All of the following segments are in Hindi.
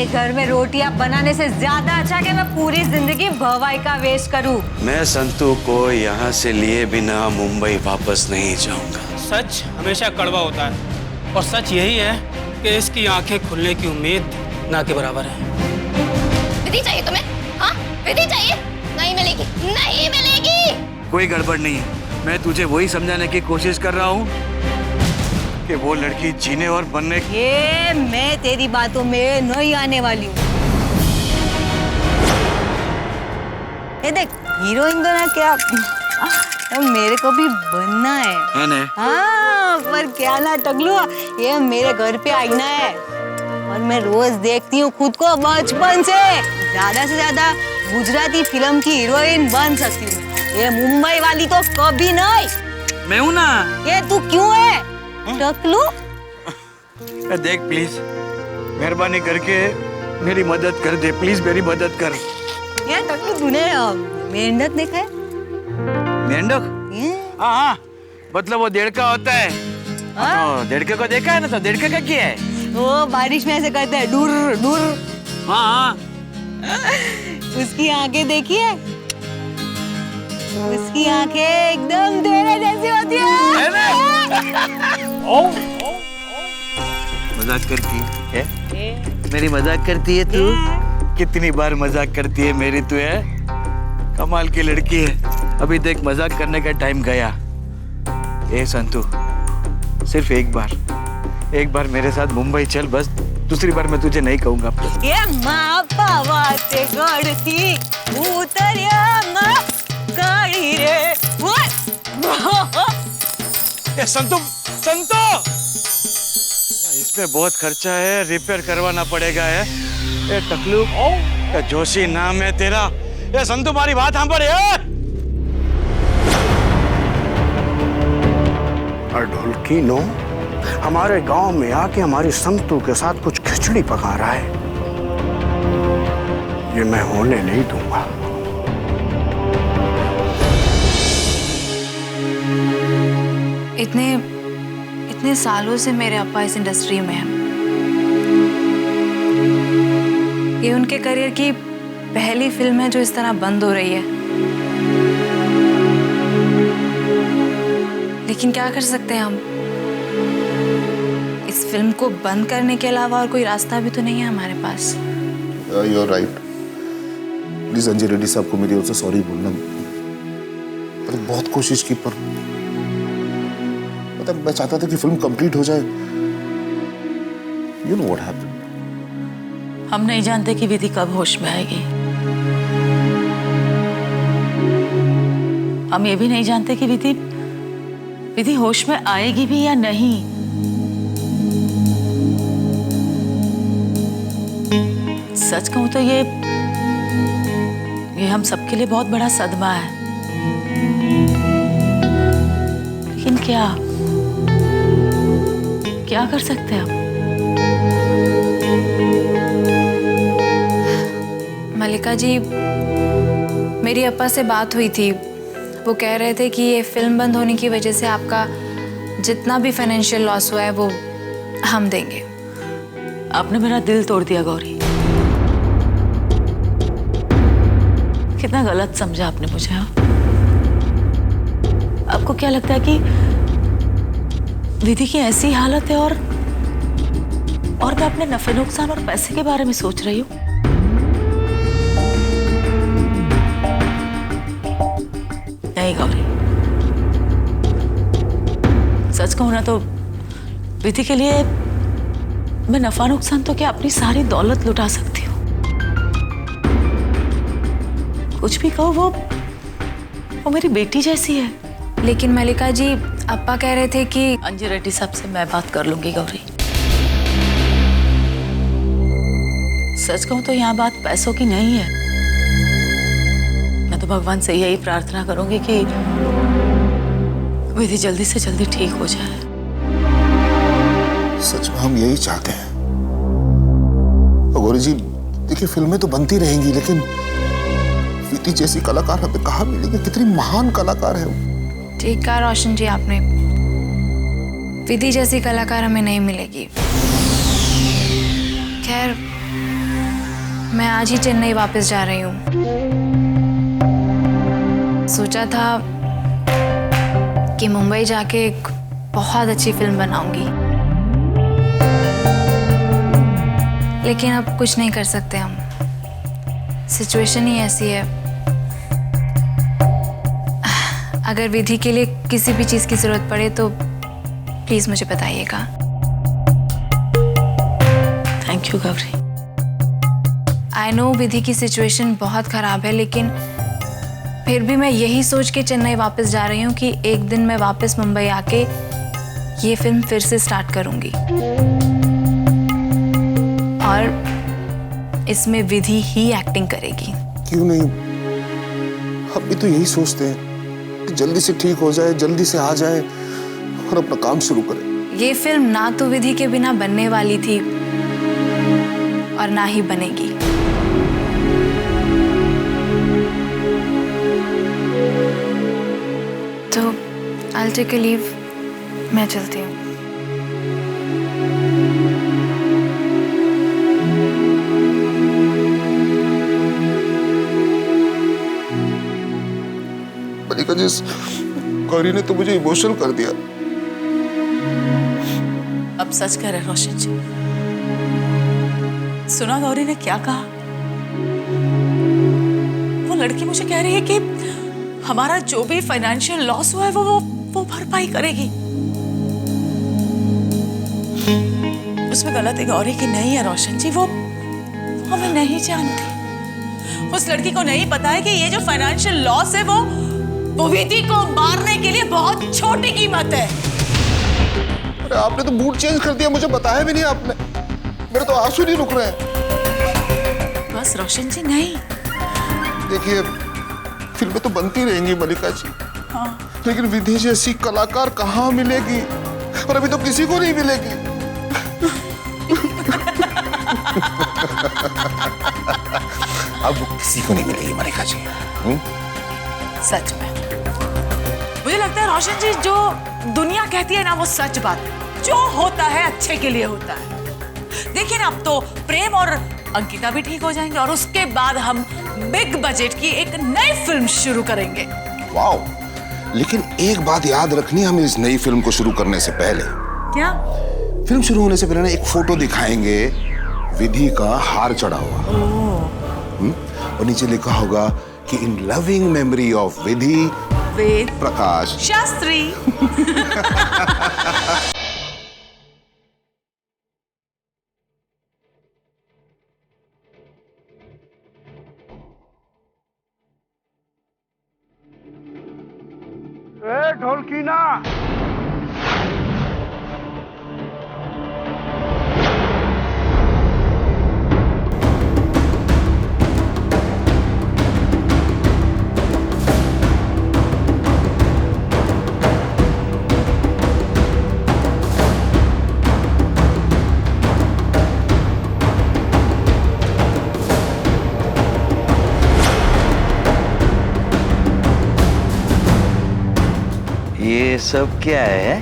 ये घर में रोटियां बनाने से ज्यादा अच्छा कि मैं पूरी जिंदगी भवाई का वेस्ट करूं। मैं संतू को यहाँ से लिए बिना मुंबई वापस नहीं जाऊंगा। सच हमेशा कड़वा होता है और सच यही है कि इसकी आंखें खुलने की उम्मीद ना के बराबर है। विधि चाहिए तुम्हें? हाँ, विधि चाहिए? नहीं मिलेगी, नहीं मिलेगी। कोई गड़बड़ नहीं है। मैं तुझे वही समझाने की कोशिश कर रहा हूँ कि वो लड़की जीने और बनने की। ये मैं तेरी बातों में नहीं आने वाली हूँ। ये देख, हीरोइन तो ना क्या, मेरे को भी बनना है ना? हाँ, पर क्या ना टकलू, ये मेरे घर पे आईना है और मैं रोज देखती हूँ खुद को बचपन से। ज्यादा से ज्यादा गुजराती फिल्म की हीरोइन बन सकती हूँ, ये मुंबई वाली तो कभी नहीं। मैं हूँ ना। ये तू क्यों है टकलू? देख प्लीज, मेहरबानी करके मेरी मदद कर दे, प्लीज मेरी मदद कर। ये टकलू, तूने मेंढक देखा है? मेंढक? हाँ हाँ, मतलब वो डेढ़का होता है। तो डेढ़के को देखा है ना? तो डेढ़के का क्या है? वो बारिश में ऐसे करते हैं, डुर डुर। हाँ हाँ। उसकी आंखें देखिए, उसकी आंखें एकदम तेरे जैसी होती है। मजाक करती है? मेरी मजाक करती है तू? कितनी बार मजाक करती है मेरी तू है? कमाल की लड़की है। अभी देख, मजाक करने का टाइम गया। ए संतू, सिर्फ एक बार मेरे साथ मुंबई चल, बस। दूसरी बार मैं तुझे नहीं कहूंगा। ये माँ बावाते गढ़ती उतरिया माँ गाड़ी रे। ए संतू, इसमें बहुत खर्चा है, रिपेयर करवाना पड़ेगा है। ए टकलू, जोशी नाम है तेरा। ए संतू, हमारी बात हम पर ढोलकी नो हमारे गांव में आके हमारी संतू के साथ कुछ खिचड़ी पका रहा है। ये मैं होने नहीं दूंगा। इतने सालों से मेरे अप्पा इस इंडस्ट्री में हैं। ये उनके करियर की पहली फिल्म है जो इस तरह बंद हो रही है, लेकिन क्या कर सकते हैं हम? इस फिल्म को बंद करने के अलावा और कोई रास्ता भी तो नहीं है हमारे पास। You are right. Please Anjali Reddy साहब को मेरी ओर से सॉरी बोलना। मतलब बहुत कोशिश की, पर मतलब मैं चाहता था कि फिल्म कंप्लीट हो जाए। You know what happened. हम नहीं जानते कि विधि कब होश में आएगी। हम ये भी नहीं जानते कि विधि होश में आएगी भी या नहीं। सच कहूं तो ये हम सबके लिए बहुत बड़ा सदमा है, लेकिन क्या कर सकते हैं हम? मल्लिका जी, मेरी अप्पा से बात हुई थी। वो कह रहे थे कि ये फिल्म बंद होने की वजह से आपका जितना भी फाइनेंशियल लॉस हुआ है वो हम देंगे। आपने मेरा दिल तोड़ दिया गौरी। कितना गलत समझा आपने मुझे। हाँ, आपको क्या लगता है कि विधि की ऐसी हालत है और मैं अपने नफे नुकसान और पैसे के बारे में सोच रही हूँ? नहीं गौरी, सच कहूं ना तो विधि के लिए मैं नफा नुकसान तो क्या अपनी सारी दौलत लुटा सकती हूँ। कुछ भी कहो, वो मेरी बेटी जैसी है। लेकिन मल्लिका जी, अप्पा कह रहे थे कि अंजलि रेड्डी साहब से मैं बात कर लूंगी गौरी। सच कहूं तो यहाँ बात पैसों की नहीं है। मैं तो भगवान से यही प्रार्थना करूंगी कि विधि जल्दी से जल्दी ठीक हो जाए। सच में हम यही चाहते हैं। गौरी जी, देखिए फिल्में तो बनती रहेंगी, लेकिन विधि जैसी कलाकार हमें कहाँ मिलेगी? कितनी महान कलाकार है वो। ठीक कहा रोशन जी आपने, विधि जैसी कलाकार हमें नहीं मिलेगी। खैर, मैं आज ही चेन्नई वापस जा रही हूँ। सोचा था कि मुंबई जाके एक बहुत अच्छी फिल्म बनाऊंगी, लेकिन अब कुछ नहीं कर सकते हम। सिचुएशन ही ऐसी है। अगर विधि के लिए किसी भी चीज की जरूरत पड़े तो प्लीज मुझे बताइएगा। Thank you Gauri. I know Vidhi की सिचुएशन बहुत खराब है, लेकिन फिर भी मैं यही सोच के चेन्नई वापस जा रही हूँ कि एक दिन मैं वापस मुंबई आके ये फिल्म फिर से स्टार्ट करूंगी और इसमें विधि ही एक्टिंग करेगी। क्यों नहीं, हम भी तो यही सोचते हैं कि जल्दी से ठीक हो जाए, जल्दी से आ जाए और अपना काम शुरू करें। ये फिल्म ना तो विधि के बिना बनने वाली थी और ना ही बनेगी। तो I'll take a leave। मैं चलती हूँ। मलिका जी, गौरी ने तो मुझे इमोशनल कर दिया। अब सच कह रहे रोशन जी, सुना गौरी ने क्या कहा? वो लड़की मुझे कह रही है कि हमारा जो भी फाइनेंशियल लॉस हुआ है वो भरपाई करेगी। उसमें गलती गौरी की नहीं है रोशन जी, वो हमें नहीं जानती। उस लड़की को नहीं पता है कि ये जो फाइनेंशियल लॉस है वो विधि को मारने के लिए बहुत छोटी कीमत है। अरे आपने तो मूड चेंज कर दिया, मुझे बताया भी नहीं आपने। मेरे तो आंसू नहीं रुक रहे हैं। बस रोशन जी नहीं। देखिए, फिल्में तो बनती रहेंगी मलिका जी, हाँ। लेकिन विधि जैसी कलाकार कहाँ मिलेगी, और अभी तो किसी को नहीं मिलेगी। अब वो किसी को नहीं मिलेगी मलिका जी। सच में मुझे लगता है रोशन जी, जो दुनिया कहती है ना वो सच बात है। जो होता है अच्छे के लिए होता है। देखिए ना, अब तो प्रेम और अंकिता भी ठीक हो जाएंगे और उसके बाद हम बिग बजट की एक नई फिल्म शुरू करेंगे। वाओ, लेकिन एक बात याद रखनी, हम इस नई फिल्म को शुरू करने से पहले, क्या फिल्म शुरू होने से पहले ना एक फोटो दिखाएंगे विधि का हार चढ़ा हुआ, और नीचे लिखा होगा कि इन लविंग मेमोरी ऑफ विधि वेद प्रकाश शास्त्री। ढोलकी ना, ये सब क्या है?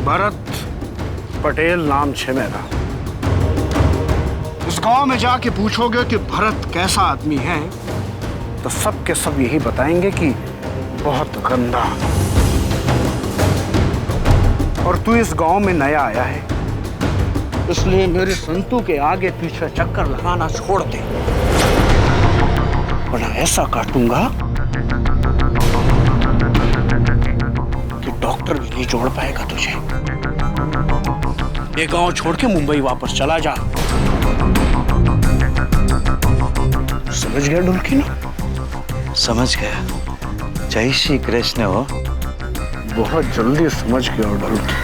भरत पटेल नाम है मेरा। इस गांव में जाके पूछोगे कि भरत कैसा आदमी है, तो सब के सब यही बताएंगे कि बहुत गंदा। और तू इस गांव में नया आया है, इसलिए मेरे संतू के आगे पीछे चक्कर लगाना छोड़ दे, वरना ऐसा काटूंगा डॉक्टर नहीं जोड़ पाएगा तुझे। ये गांव छोड़ के मुंबई वापस चला जा। समझ गया ढोलकी ना? समझ गया। जय श्री कृष्ण हो। बहुत जल्दी समझ गया ढोलकी।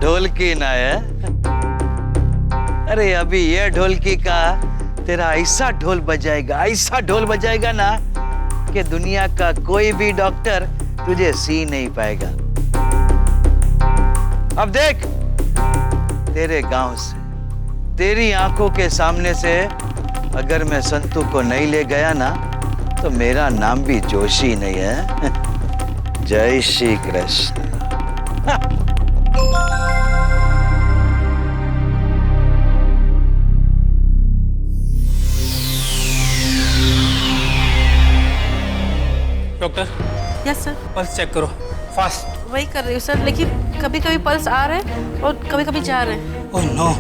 ढोलकी ना है? अरे अभी ये ढोलकी का तेरा ऐसा ढोल बजाएगा ना कि दुनिया का कोई भी डॉक्टर तुझे सी नहीं पाएगा। अब देख, तेरे गांव से, तेरी आंखों के सामने से अगर मैं संतू को नहीं ले गया ना, तो मेरा नाम भी जोशी नहीं है। जय Shri Krishna. Doctor yes sir, pulse check करो फास्ट। वही कर रही हूँ सर, लेकिन कभी कभी पल्स आ रहे हैं और कभी कभी जा रहे हैं। Oh no,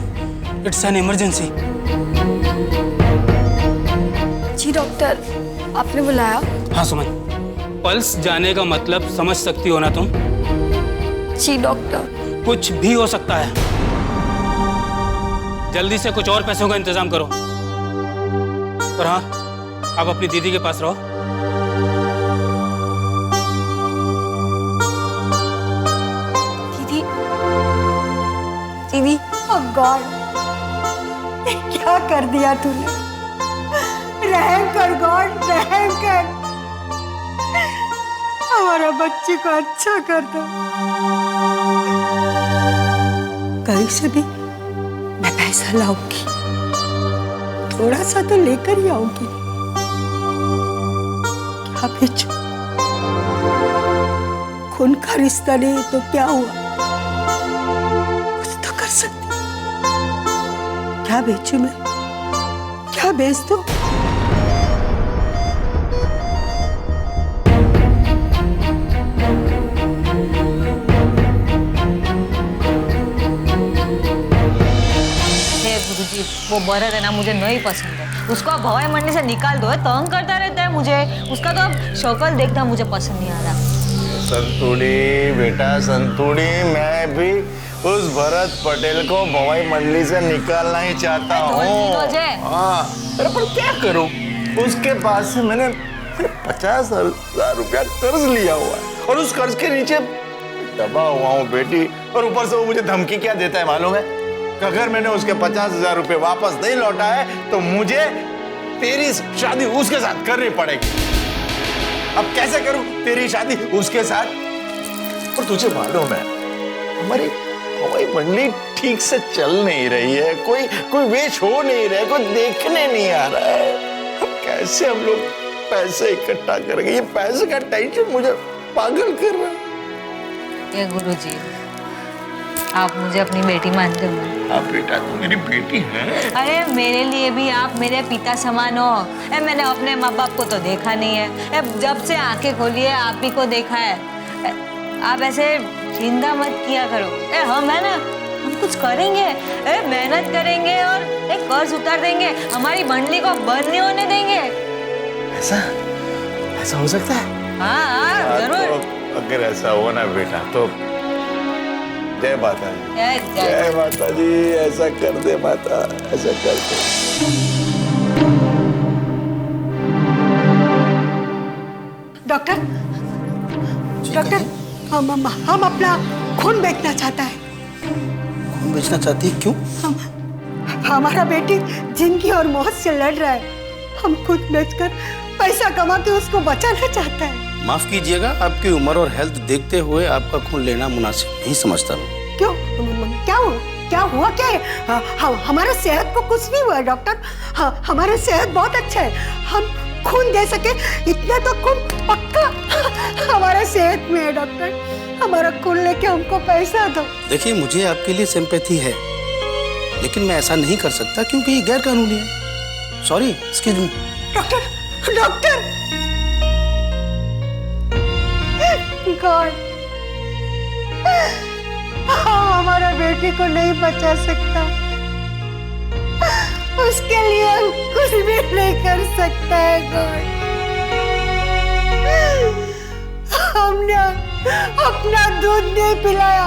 it's an emergency. जी डॉक्टर, आपने बुलाया? हाँ सुमन, पल्स जाने का मतलब समझ सकती हो ना तुम? जी डॉक्टर। कुछ भी हो सकता है। जल्दी से कुछ और पैसों का इंतजाम करो। और हाँ, आप अपनी दीदी के पास रहो। दीदी, दीदी, ओह गॉड, क्या कर दिया तूने? रहम कर गॉड, रहम कर, हमारा बच्चे को अच्छा कर दो। कहीं से भी मैं पैसा लाऊंगी, थोड़ा सा तो लेकर ही आऊंगी। क्या बेचू? खून का रिश्ता नहीं तो क्या हुआ? कुछ तो कर सकती। क्या बेचू मैं? क्या बेच दूं? गुरुजी, वो भरत है ना, मुझे नहीं पसंद है। उसको आप भवाई मंडी से निकाल दो, तंग करता रहता है मुझे। उसका तो अब शक्ल देखना मुझे पसंद नहीं आ रहा। संतुड़ी बेटा, संतुड़ी, मैं भी उस भरत पटेल को भवाई मंडली से निकालना ही चाहता हूँ। हाँ, अरे पर क्या करूँ? उसके पास से मैंने 50,000 रुपया कर्ज लिया हुआ है और उस कर्ज के नीचे दबा हुआ हूँ बेटी। और ऊपर से वो मुझे धमकी क्या देता है मालूम है? कि अगर मैंने उसके 50,000 रुपये वापस नहीं लौटा है तो मुझे तेरी शादी उसके साथ करनी पड़ेगी। अब कैसे करूं तेरी शादी उसके साथ? और तुझे मालूम है हमारी हवाई मंडली ठीक से चल नहीं रही है, कोई वेच हो नहीं रहा है, कोई देखने नहीं आ रहा है। अब कैसे हम लोग पैसे इकट्ठा करेंगे? ये पैसे का टेंशन मुझे पागल कर रहा है। ये गुरुजी, आप मुझे अपनी बेटी मानते हो? हाँ बेटा, तू मेरी बेटी है। अरे मेरे लिए भी आप मेरे पिता समान हो। मैंने अपने माँ बाप को तो देखा नहीं है। जब से आंखें खोली है आप ही को देखा है। आप ऐसे चिंता मत किया करो। हम है ना, हम कुछ करेंगे, मेहनत करेंगे और एक कर्ज उतार देंगे। हमारी मंडली को बंद नहीं होने देंगे। ऐसा हो सकता है? हाँ जरूर। तो अगर ऐसा हो ना बेटा तो जय माता जी, जय माता जी। ऐसा कर दे माता, ऐसा कर दे। डॉक्टर, डॉक्टर, हम अपना खून बेचना चाहता है। खून बेचना चाहती है? क्यों? हमारा बेटी जिंदगी और मौत से लड़ रहा है। हम खुद बेचकर पैसा कमा के उसको बचाना चाहता है। माफ कीजिएगा, आपकी उम्र और हेल्थ देखते हुए आपका खून लेना मुनासिब नहीं समझता मैं। क्यों? क्या हुआ क्या है? हमारे सेहत को कुछ नहीं हुआ डॉक्टर। हमारा सेहत बहुत अच्छा है। हम खून दे सके इतना तो खून पक्का हमारा सेहत में है डॉक्टर। हमारा खून लेके हमको पैसा दो। देखिए, मुझे आपके लिए सिंपैथी है, लेकिन मैं ऐसा नहीं कर सकता क्योंकि ये गैर कानूनी है। Sorry, excuse me. Doctor, doctor, God, हमारा बेटी को नहीं बचा सकता। उसके लिए हम कुछ भी नहीं कर सकता है गॉड। हमने अपना दूध नहीं पिलाया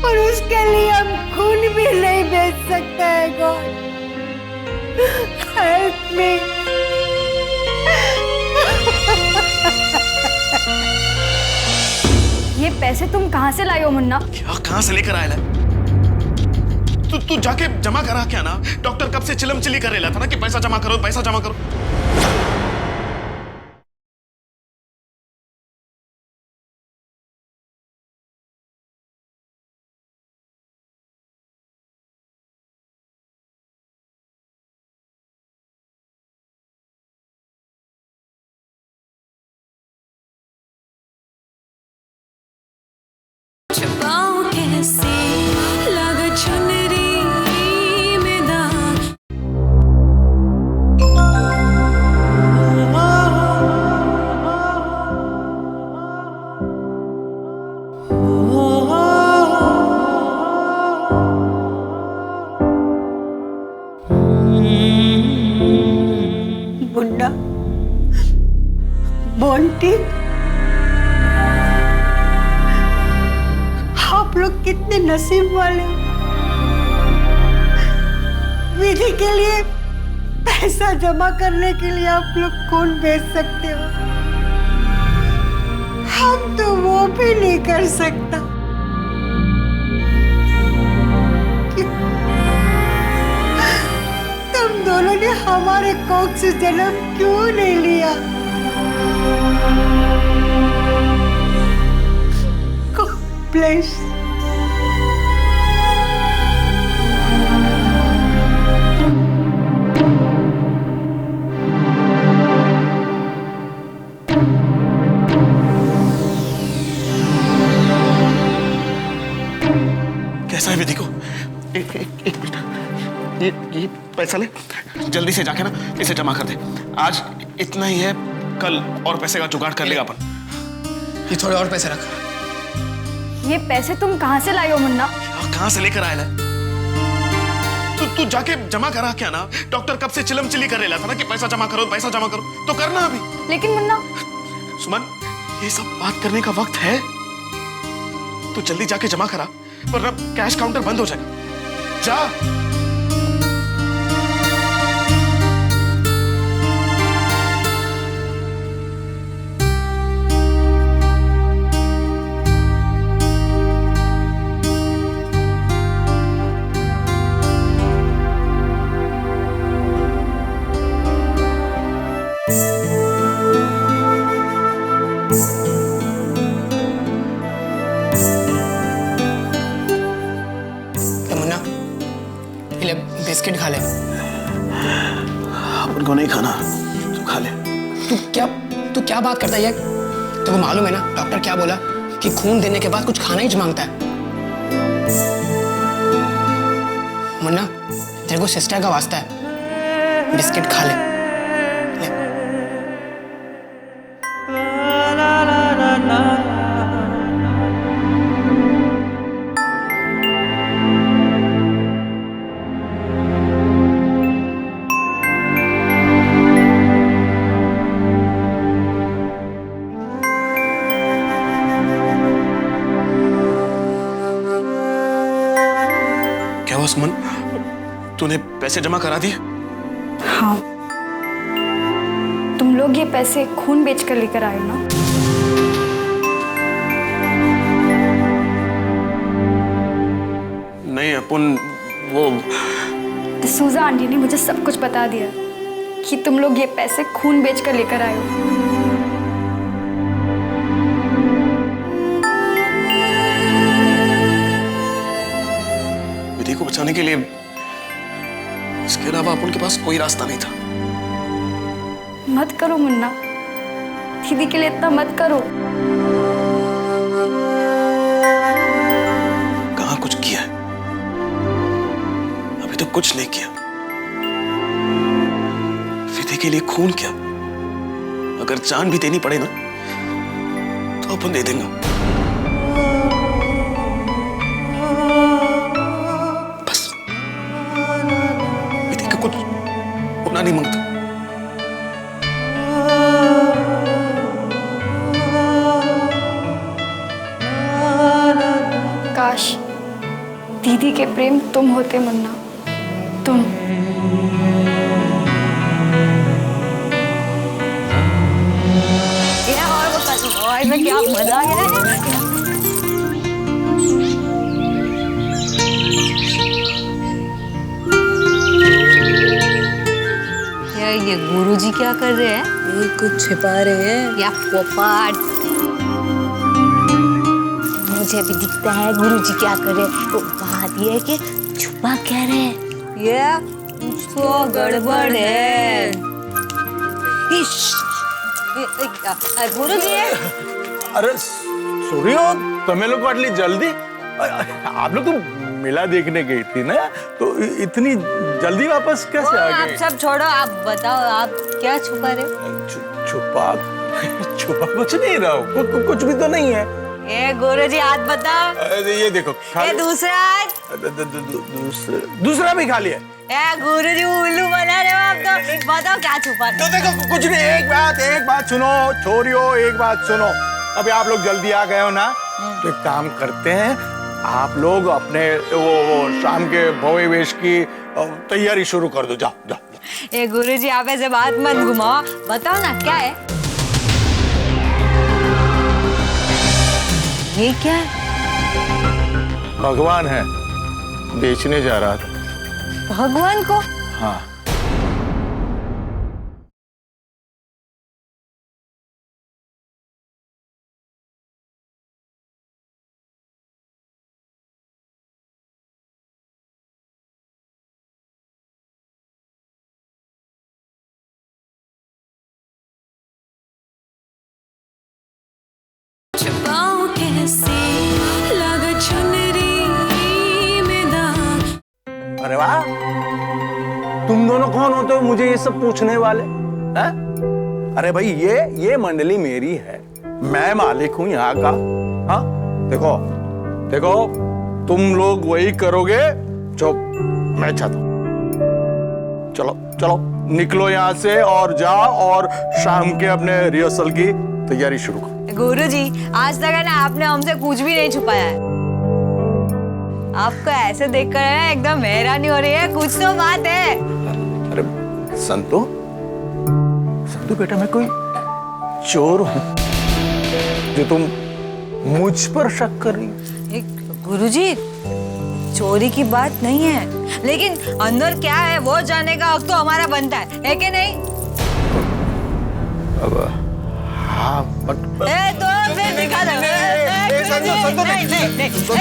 और उसके लिए हम खून भी नहीं बेच सकते हैं गॉड। Help me. ये पैसे तुम कहाँ से लाए हो मुन्ना? क्या कहाँ से लेकर आया है? तू जाके जमा करा क्या ना? डॉक्टर कब से चिलम चिली कर रहा था ना कि पैसा जमा करो, पैसा जमा करो। मुन्ना, बंटी, आप लोग कितने नसीब वाले हो। विधि के लिए पैसा जमा करने के लिए आप लोग खून बेच सकते हो, हम तो वो भी नहीं कर सकता। तुम दोनों ने हमारे कोख से जन्म क्यों नहीं लिया? प्लीज कैसा है विधि को? एक मिनट, ये पैसा ले, जल्दी से जाके ना इसे जमा कर दे। आज इतना ही है, कल और पैसे का जुगाड़ कर लेगा अपन। ये थोड़े और पैसे रख। ये पैसे तुम कहाँ से लाए हो मुन्ना? कहाँ से लेकर आया है? तू जाके जमा करा क्या ना? डॉक्टर कब से चिलम चिली कर रहा था ना कि पैसा जमा करो, पैसा जमा करो, तो करना अभी। लेकिन मुन्ना। सुमन, ये सब बात करने का वक्त है। तू जल्दी जाके जमा करा, वरना कैश काउंटर बंद हो जाएगा। जा। बिस्किट खा ले। अपन को नहीं खाना, तू खा ले। तू क्या बात करता है यार? तुमको मालूम है ना डॉक्टर क्या बोला कि खून देने के बाद कुछ खाना ही मांगता है। मुन्ना, तेरे को सिस्टर का वास्ता है, बिस्किट खा ले। सुमन, तूने पैसे जमा करा दिए? हाँ, तुम लोग ये पैसे खून बेचकर लेकर आए हो ना? नहीं, अपन वो सूजा आंटी ने मुझे सब कुछ बता दिया कि तुम लोग ये पैसे खून बेचकर लेकर आए हो। को बचाने के लिए इसके अलावा अपन के पास कोई रास्ता नहीं था। मत करो मुन्ना, दीदी के लिए इतना मत करो। कहाँ कुछ किया है? अभी तो कुछ नहीं किया। विधि के लिए खून क्या? अगर जान भी देनी पड़े ना तो अपन दे देंगे। नहीं मांगता। काश दीदी के प्रेम तुम होते मुन्ना, तुम। और में क्या मजा आ गया है। ये गुरुजी क्या कर रहे हैं? ये कुछ छिपा रहे हैं या पोपट। मुझे भी दिखता है गुरुजी क्या कर रहे हैं। तो बात ये है कि छुपा क्या रहे हैं? ये कुछ तो गड़बड़ है। गुरुजी अरे सूर्यो, तुम्हें लोग आटली जल्दी? आप लोग तो मेला देखने गई थी ना, तो इतनी जल्दी वापस कैसे आ गए? आप सब छोड़ो, आप बताओ आप क्या छुपा रहे हो? छुपा कुछ नहीं रहा हूँ, कुछ भी तो नहीं है। ए गुरुजी हाथ बताओ। ये देखो, दूसरा हाथ। दूसरा भी खाली है। गुरुजी उल्लू बना छुपाता हो, क्या छुपाता तो देखो कुछ नहीं, एक बात सुनो छोरियो, एक बात सुनो। अभी आप लोग जल्दी आ गए हो ना, तो एक काम करते हैं, आप लोग अपने वो शाम के भव्य वेश की तैयारी शुरू कर दो। जाओ जाओ। ए गुरुजी, आप ऐसे बात मत घुमाओ, बताओ ना क्या है ये? क्या है? भगवान है, बेचने जा रहा था। भगवान को? हाँ। अरे वाह, तुम दोनों कौन होते हो मुझे ये सब पूछने वाले? हैं? अरे भाई ये मंडली मेरी है, मैं मालिक हूं यहाँ का। हाँ देखो देखो, तुम लोग वही करोगे जो मैं चाहता हूं। चलो चलो निकलो यहाँ से और जाओ और शाम के अपने रिहर्सल की तैयारी शुरू करो। गुरुजी, आज तक है ना आपने हमसे कुछ भी नहीं छुपाया है। आपको ऐसे देखकर है एकदम हैरानी हो रही है, कुछ तो बात है। अरे संतो बेटा, मैं कोई चोर हूं जो तुम मुझ पर शक कर रही हो? गुरुजी, चोरी की बात नहीं है, लेकिन अंदर क्या है वो जानने का हक तो हमारा बनता है कि नहीं? अब हाँ तो फिर दिखा दो।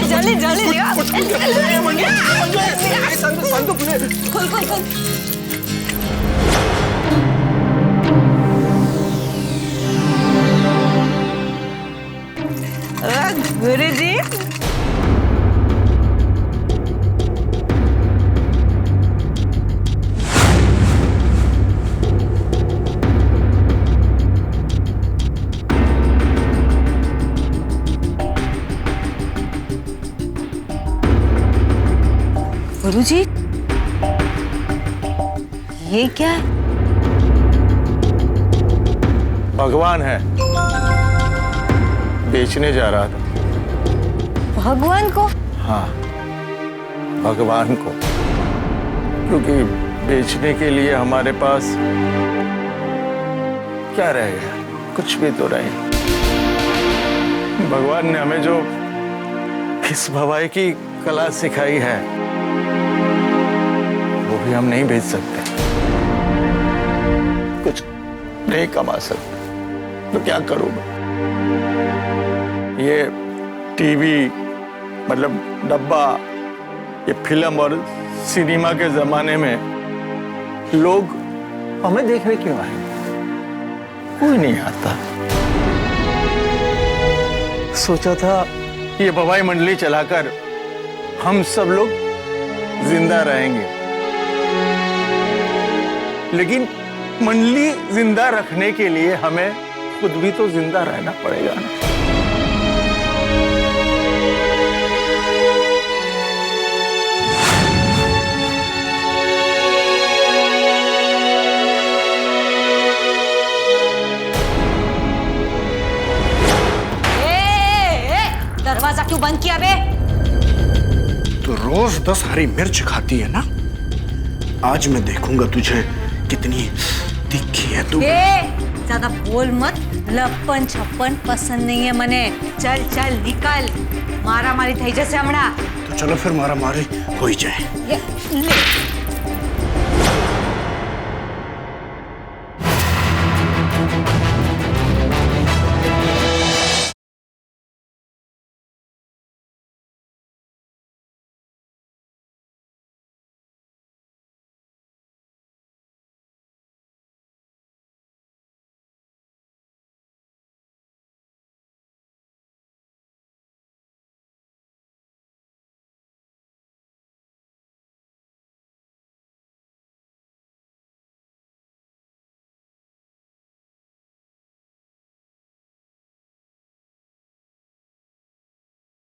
जल्दी जल्दी खोल खोल खोल। गुरुजी, गुरुजी, ये क्या है? भगवान है, बेचने जा रहा था। भगवान को? हाँ, भगवान को, क्योंकि बेचने के लिए हमारे पास क्या रह गया? कुछ भी तो नहीं। भगवान ने हमें जो इस भवाई की कला सिखाई है वो भी हम नहीं बेच सकते, कुछ नहीं कमा सकते, तो क्या करूं मैं? ये टीवी मतलब डब्बा, ये फिल्म और सिनेमा के जमाने में लोग हमें देखने क्यों आए? कोई नहीं आता। सोचा था ये भवाई मंडली चलाकर हम सब लोग जिंदा रहेंगे, लेकिन मंडली जिंदा रखने के लिए हमें खुद भी तो जिंदा रहना पड़ेगा ना। दरवाजा क्यों बंद किया बे? तो रोज 10 हरी मिर्च खाती है ना, आज मैं देखूंगा तुझे कितनी तीखी है तू। ज्यादा बोल मत, लपन छप्पन पसंद नहीं है मने। चल चल निकल, मारा मारी थई जैसे हमड़ा। तो चलो फिर मारा मारी हो ही जाए। ले